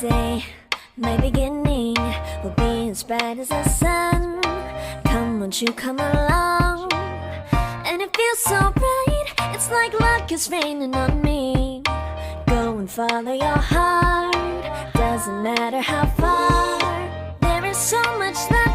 day, my beginning will be as bright as the sun. Come, won't you come along? And it feels so bright, it's like luck is raining on me. Go and follow your heart, doesn't matter how far. There is so much left